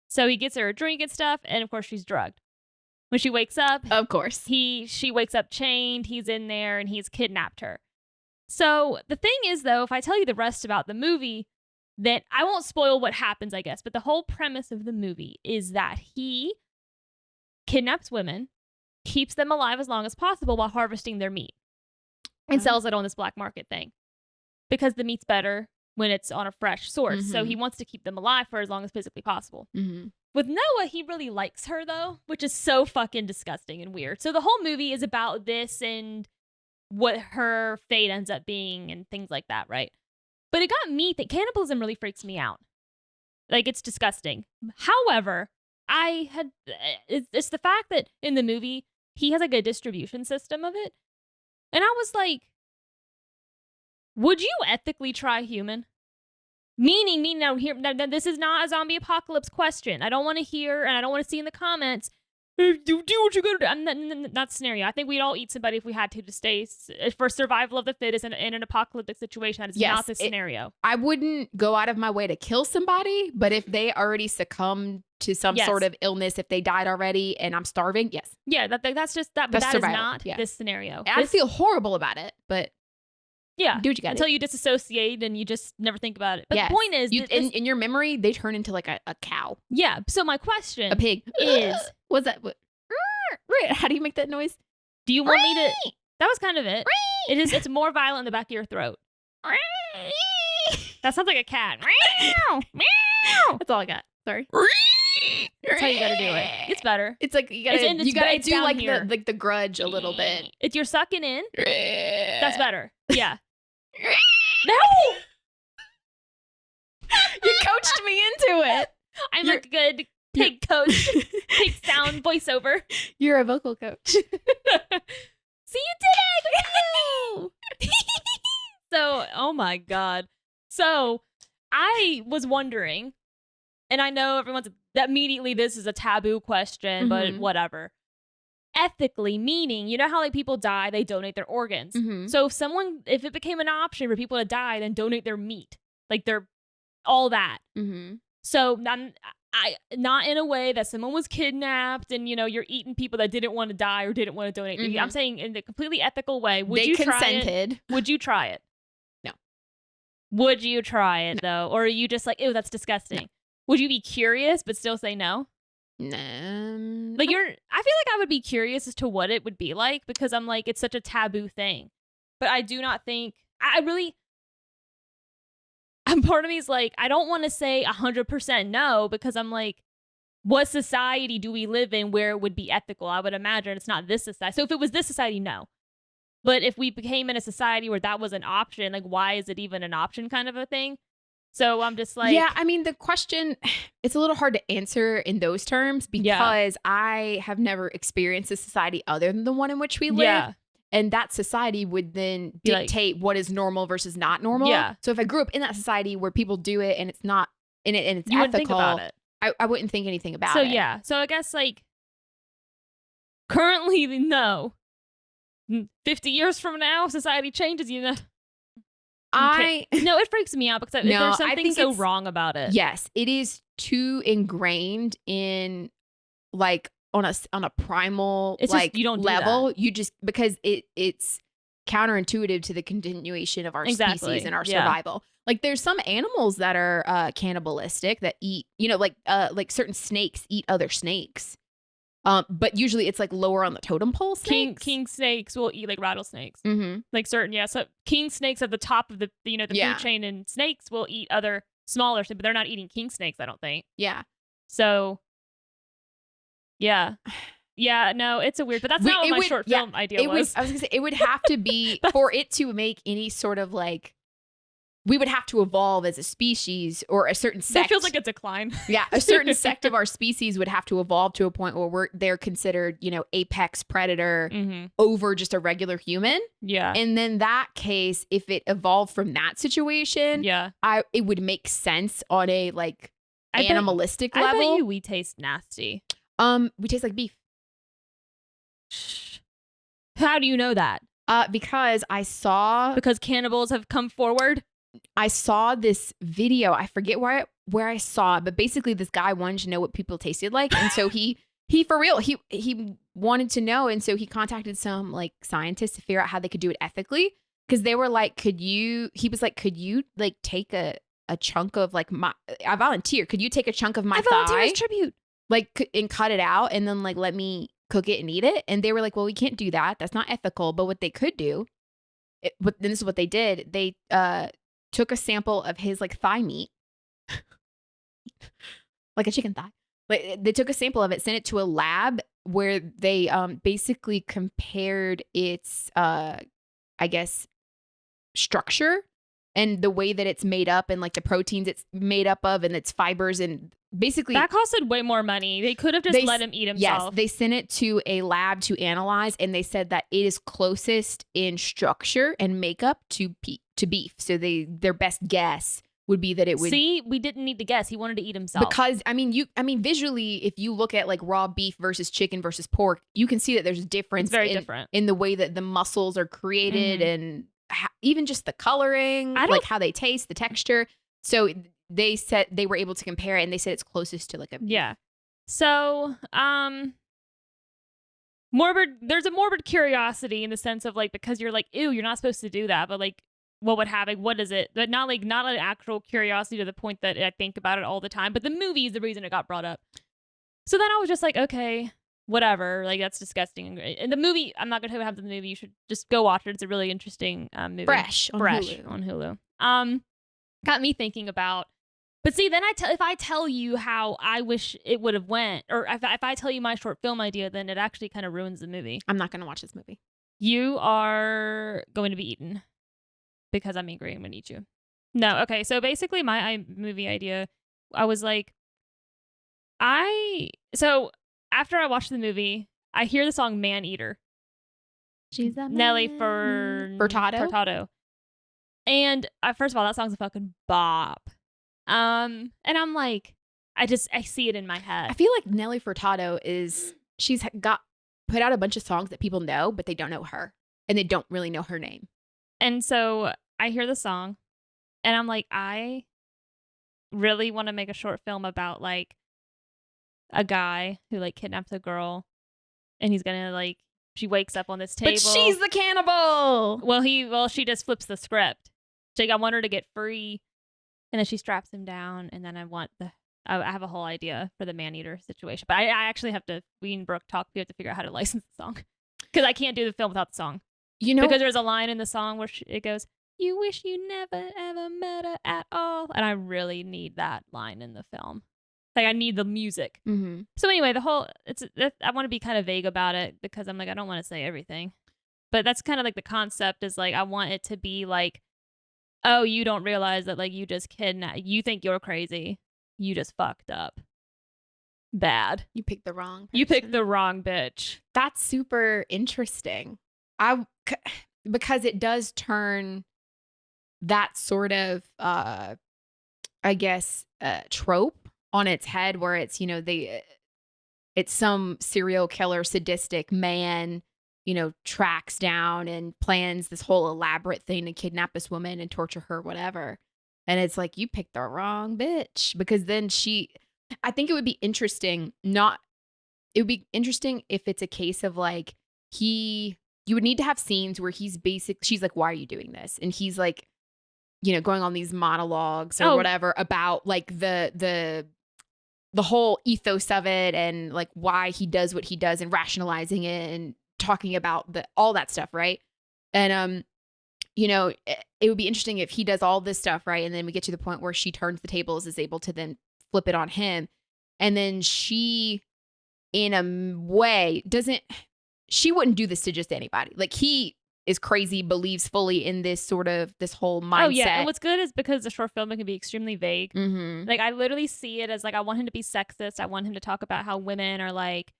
So he gets her a drink and stuff, and of course she's drugged. When she wakes up, of course, she wakes up chained. He's in there, and he's kidnapped her. So the thing is, though, if I tell you the rest about the movie, then I won't spoil what happens, I guess. But the whole premise of the movie is that he kidnaps women, keeps them alive as long as possible while harvesting their meat, and sells it on this black market thing. Because the meat's better when it's on a fresh source. So he wants to keep them alive for as long as physically possible. With Noah, he really likes her, though, which is so fucking disgusting and weird. So the whole movie is about this and what her fate ends up being and things like that, right? But it got me that cannibalism really freaks me out. Like, it's disgusting. However, it's the fact that in the movie, he has like a distribution system of it. And I was like, would you ethically try human? Meaning now, this is not a zombie apocalypse question. I don't want to hear, and I don't want to see in the comments, do what you gotta do. I'm not scenario. I think we'd all eat somebody if we had to stay for survival of the fittest in an apocalyptic situation. That is not the scenario. I wouldn't go out of my way to kill somebody, but if they already succumbed to some sort of illness, if they died already and I'm starving, yes. Yeah, that's just that. But That's that is survival. not this scenario. I feel horrible about it, but yeah, do what you got until you disassociate and you just never think about it. But the point is, in your memory, they turn into like a cow. Yeah. So my question, a pig, is what's that? How do you make that noise? Do you want me to? That was kind of it. It's more violent in the back of your throat. That sounds like a cat. That's all I got. Sorry. That's how you gotta do it. It's better. It's like you gotta do like the grudge a little bit. If you're sucking in, that's better. Yeah. No. You coached me into it. I'm a good pig coach. Pig sound voiceover. You're a vocal coach. See, you did it. So, oh my God. So, I was wondering, and I know everyone's that immediately this is a taboo question, but whatever. Ethically, meaning, you know how like people die, they donate their organs. So if it became an option for people to die, then donate their meat, like their all that. So not in a way that someone was kidnapped and you're eating people that didn't want to die or didn't want to donate. I'm saying in a completely ethical way. They consented. Try it? Would you try it? No. Would you try it though, or are you just like, ew, that's disgusting? No. Would you be curious but still say no? No. Like I feel like I would be curious as to what it would be like because I'm like, it's such a taboo thing. But I do not think and part of me is like, I don't want to say 100% no because I'm like, what society do we live in where it would be ethical? I would imagine it's not this society. So if it was this society, no. But if we became in a society where that was an option, like why is it even an option kind of a thing? So I'm just like... Yeah, I mean, the question, it's a little hard to answer in those terms because I have never experienced a society other than the one in which we live. Yeah. And that society would then dictate what is normal versus not normal. Yeah. So if I grew up in that society where people do it and it's not, and it's you ethical, think about it. I wouldn't think anything about it. So yeah. So I guess like currently, no. 50 years from now, society changes, No, it freaks me out because there's something so wrong about it. Yes, it is too ingrained in like on a primal you don't level. You just because it's counterintuitive to the continuation of our species and our survival. Like there's some animals that are cannibalistic that eat, like certain snakes eat other snakes. But usually it's like lower on the totem pole snakes. King snakes will eat like rattlesnakes. Like certain, so king snakes at the top of the food chain, and snakes will eat other smaller snakes, but they're not eating king snakes, I don't think. Yeah. So, yeah. Yeah, no, it's a weird, but that's not what my short film idea was. I was gonna say, it would have to be, for it to make any sort of like, we would have to evolve as a species or a certain sect. That feels like a decline. Yeah, a certain sect of our species would have to evolve to a point where they're considered, apex predator over just a regular human. Yeah. And then that case, if it evolved from that situation, it would make sense on a like animalistic level. I bet you we taste nasty. We taste like beef. How do you know that? Because cannibals have come forward. I saw this video. I forget where I saw it, but basically this guy wanted to know what people tasted like, and so he for real he wanted to know, and so he contacted some like scientists to figure out how they could do it ethically, because they were like, could you like take a chunk of like I volunteer. Could you take a chunk of my thigh? As tribute. Like and cut it out and then like let me cook it and eat it? And they were like, well, we can't do that. That's not ethical. But what they could do, but then this is what they did. They took a sample of his like thigh meat, like a chicken thigh. Like they took a sample of it, sent it to a lab where they basically compared its structure and the way that it's made up and like the proteins it's made up of and its fibers, and basically that costed way more money. They could have just let him eat himself. Yes, they sent it to a lab to analyze, and they said that it is closest in structure and makeup to beef. So their best guess would be that it would See, we didn't need to guess. He wanted to eat himself. because I mean visually, if you look at like raw beef versus chicken versus pork, you can see that there's a difference. It's very different in the way that the muscles are created and even just the coloring, like how they taste, the texture. So they said they were able to compare it, and they said it's closest to like a beef. Yeah. So, there's a morbid curiosity in the sense of like, because you're like, ew, you're not supposed to do that, but like, what would happen? What is it? But not an actual curiosity to the point that I think about it all the time. But the movie is the reason it got brought up. So then I was just like, okay, whatever. Like, that's disgusting. And the movie, I'm not gonna tell you what happens in the movie. You should just go watch it. It's a really interesting movie. Fresh on Hulu. Got me thinking about. But see, then if I tell you how I wish it would have went, or if I tell you my short film idea, then it actually kind of ruins the movie. I'm not gonna watch this movie. You are going to be eaten because I'm angry. I'm gonna eat you. No, okay. So basically, my movie idea, I was like, so after I watched the movie, I hear the song "Maneater." She's a Nelly Furtado. And first of all, that song's a fucking bop. And I'm like, I see it in my head. I feel like Nelly Furtado she's got put out a bunch of songs that people know, but they don't know her, and they don't really know her name. And so I hear the song, and I'm like, I really want to make a short film about like a guy who like kidnaps a girl, and he's gonna like, she wakes up on this table. But she's the cannibal. Well, she just flips the script. Like, I want her to get free, and then she straps him down, and then I have a whole idea for the Maneater situation. But I actually have to, we and Brooke talk, we have to figure out how to license the song. Because I can't do the film without the song. You know, because there's a line in the song where it goes, "You wish you never ever met her at all." And I really need that line in the film. Like, I need the music. Mm-hmm. So anyway, I want to be kind of vague about it because I'm like, I don't want to say everything. But that's kind of like the concept is like, I want it to be like, oh, you don't realize that like you just kidnapped, you think you're crazy. You just fucked up. Bad. You picked the wrong person. You picked the wrong bitch. That's super interesting. Because it does turn that sort of, I guess, trope on its head, where it's, you know, it's some serial killer, sadistic man, you know, tracks down and plans this whole elaborate thing to kidnap this woman and torture her, whatever. And it's like, you picked the wrong bitch, because then I think it would be interesting. It would be interesting if it's a case of like, you would need to have scenes where she's like, why are you doing this? And he's like, you know, going on these monologues or whatever about like the whole ethos of it, and like why he does what he does, and rationalizing it and talking about all that stuff, right? And you know, it would be interesting if he does all this stuff, right? And then we get to the point where she turns the tables, is able to then flip it on him. And then she, in a way, she wouldn't do this to just anybody. Like, he is crazy, believes fully in this whole mindset. Oh, yeah. And what's good is because the short film, it can be extremely vague. Mm-hmm. Like, I literally see it as like, I want him to be sexist. I want him to talk about how women are like,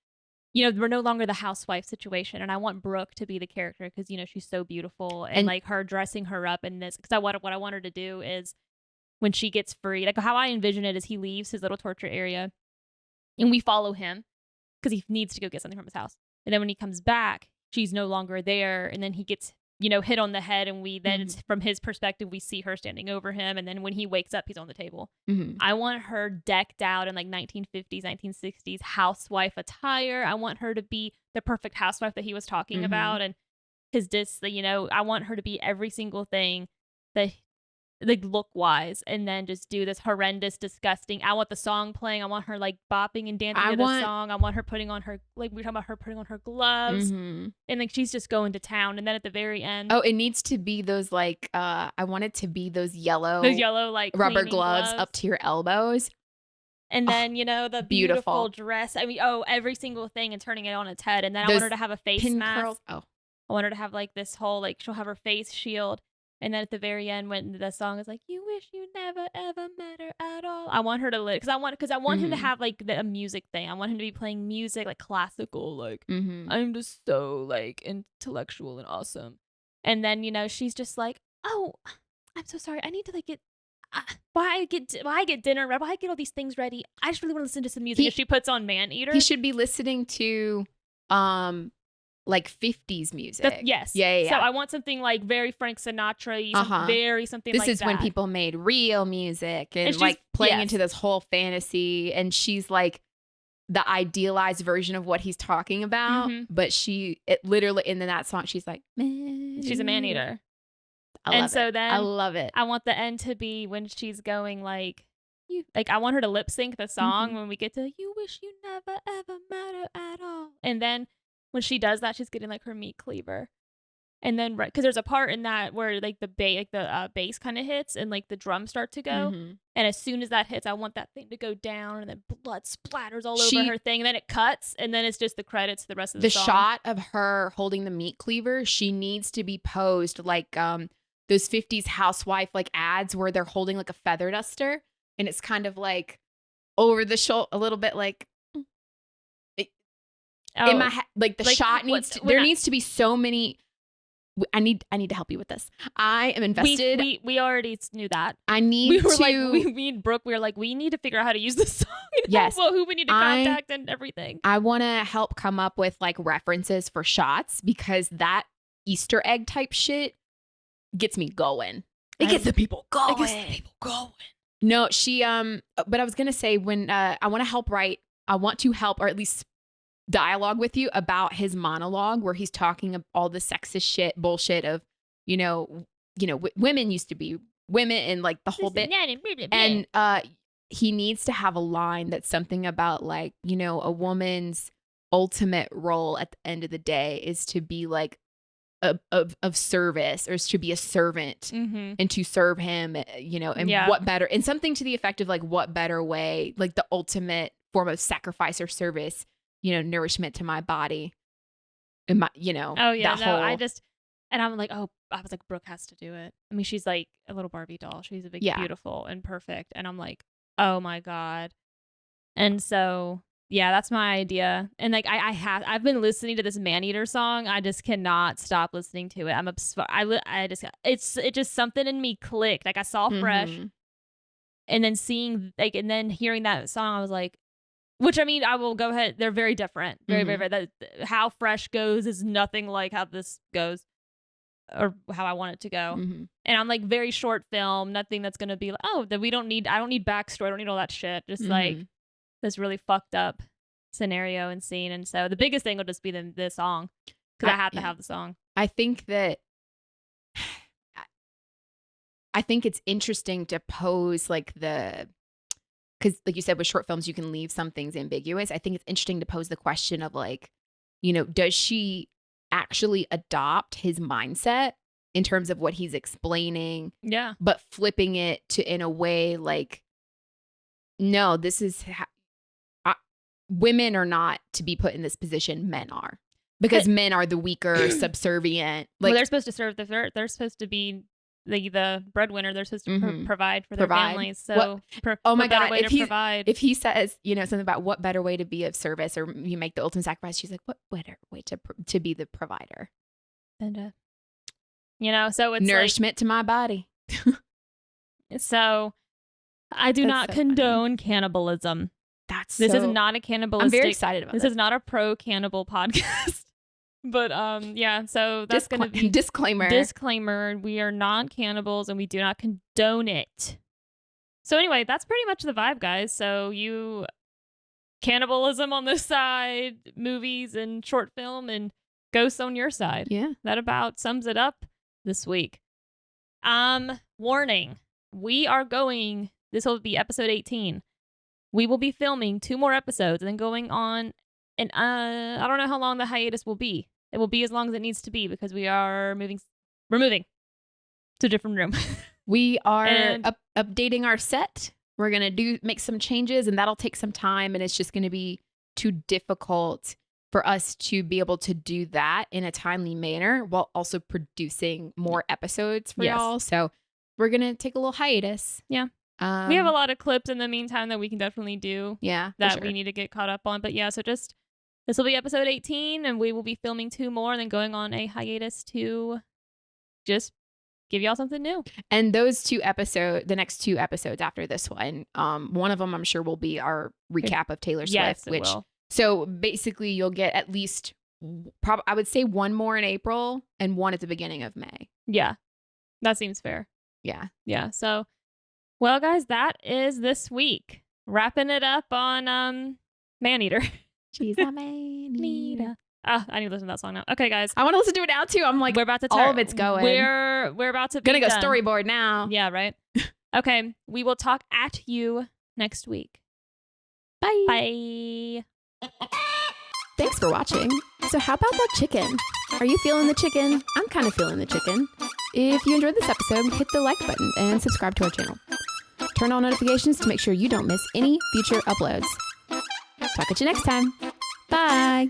you know, we're no longer the housewife situation. And I want Brooke to be the character because, you know, she's so beautiful. And like her dressing her up in this. Because what I want her to do is when she gets free, like how I envision it is he leaves his little torture area and we follow him because he needs to go get something from his house. And then when he comes back, she's no longer there. And then he gets, you know, hit on the head. And we then, from his perspective, we see her standing over him. And then when he wakes up, he's on the table. Mm-hmm. I want her decked out in like 1950s, 1960s housewife attire. I want her to be the perfect housewife that he was talking about. And you know, I want her to be every single thing that, like, look wise, and then just do this horrendous, disgusting. I want the song playing. I want her like bopping and dancing to the song. I want her putting on her, like, we were talking about her putting on her gloves, and like she's just going to town. And then at the very end, it needs to be those like I want it to be those yellow like rubber gloves up to your elbows. And then, you know, the beautiful dress. I mean, every single thing, and turning it on its head. And then I want her to have a face mask. Curls. I want her to have like this whole, like, she'll have her face shield. And then at the very end, when the song is like, "You wish you never ever met her at all," I want her to live because I want him to have like a music thing. I want him to be playing music, like classical, like I'm just so like intellectual and awesome. And then, you know, she's just like, "Oh, I'm so sorry. I need to like why I get dinner ready? Why I get all these things ready? I just really want to listen to some music. And she puts on Maneater. He should be listening to like 50s music. Yes. Yeah. So I want something like very Frank Sinatra, something this like is that. when people made real music and like playing into this whole fantasy, and she's like the idealized version of what he's talking about. But it literally, in that song, she's like, she's a man-eater. I love it. I want the end to be when she's going like, I want her to lip sync the song when we get to "You wish you never ever matter at all," and then when she does that, she's getting like her meat cleaver, and then because there's a part in that where like the bass kind of hits and like the drums start to go, and as soon as that hits, I want that thing to go down, and then blood splatters all over her thing, and then it cuts, and then it's just the credits the rest of the song. The shot of her holding the meat cleaver, she needs to be posed like those 50s housewife like ads where they're holding like a feather duster, and it's kind of like over the shoulder a little bit, like in my head, like the shot needs to, there needs to be so many. I need to help you with this. I am invested. We already knew that. Me and Brooke, we were like, we need to figure out how to use this song. Yes. Well, who we need to contact and everything. I want to help come up with like references for shots, because that Easter egg type shit gets me going. It gets the people going. No, she but I was gonna say, when I want to help, or at least dialogue with you about his monologue where he's talking about all the sexist bullshit of, women used to be women and like the whole bit. And he needs to have a line that's something about like, a woman's ultimate role at the end of the day is to be like of service, or is to be a servant and to serve him, and what better, and something to the effect of like, what better way, like the ultimate form of sacrifice or service, nourishment to my body. And my, and I'm like, I was like, Brooke has to do it. I mean, she's like a little Barbie doll. She's a big, beautiful and perfect. And I'm like, oh my God. And so, yeah, that's my idea. And like, I've been listening to this Maneater song. I just cannot stop listening to it. I'm obsessed. It's just something in me clicked. Like I saw Fresh, and then and then hearing that song, I was like, which, I mean, I will go ahead. They're very different. Very, very, very. How Fresh goes is nothing like how this goes, or how I want it to go. And I'm like, very short film. Nothing that's going to be like, that I don't need backstory. I don't need all that shit. Just like this really fucked up scenario and scene. And so the biggest thing will just be the song, because I have to have the song. I think it's interesting to pose like because like you said, with short films, you can leave some things ambiguous. I think it's interesting to pose the question of like, does she actually adopt his mindset in terms of what he's explaining? Yeah. But flipping it in a way like, no, this is women are not to be put in this position. Men are, because men are the weaker, subservient. Like, they're supposed to serve they're supposed to be the breadwinner. They're supposed to provide for their families. So, oh my God, if he says, something about what better way to be of service, or you make the ultimate sacrifice, she's like, what better way to be the provider? And so it's nourishment to my body. So I do not condone cannibalism. This is not a cannibalistic. I'm very excited about this. This is not a pro cannibal podcast. But so that's going to be disclaimer. We are not cannibals, and we do not condone it. So anyway, that's pretty much the vibe, guys. So cannibalism on this side, movies and short film, and ghosts on your side. Yeah, that about sums it up this week. Warning: this will be episode 18. We will be filming 2 more episodes and then going on. And I don't know how long the hiatus will be. It will be as long as it needs to be, because we're moving to a different room. We are updating our set. We're going to make some changes, and that'll take some time. And it's just going to be too difficult for us to be able to do that in a timely manner while also producing more episodes for y'all. So we're going to take a little hiatus. Yeah. We have a lot of clips in the meantime that we can definitely do. Yeah. That we need to get caught up on. But yeah, so this will be episode 18, and we will be filming 2 more and then going on a hiatus to just give y'all something new. And the next 2 episodes after this one, one of them I'm sure will be our recap of Taylor Swift. Yes, it will. So basically you'll get at least, I would say 1 more in April and 1 at the beginning of May. Yeah, that seems fair. Yeah. Yeah. So, well, guys, that is this week. Wrapping it up on Maneater. She's a Maneater. I need to listen to that song now. Okay, guys. I want to listen to it now too. I'm like, we're about to all of it's going. We're about to gonna go done. storyboard now. Yeah, right. Okay, we will talk at you next week. Bye. Bye. Thanks for watching. So how about that chicken? Are you feeling the chicken? I'm kind of feeling the chicken. If you enjoyed this episode, hit the like button and subscribe to our channel. Turn on notifications to make sure you don't miss any future uploads. Talk at you next time. Bye.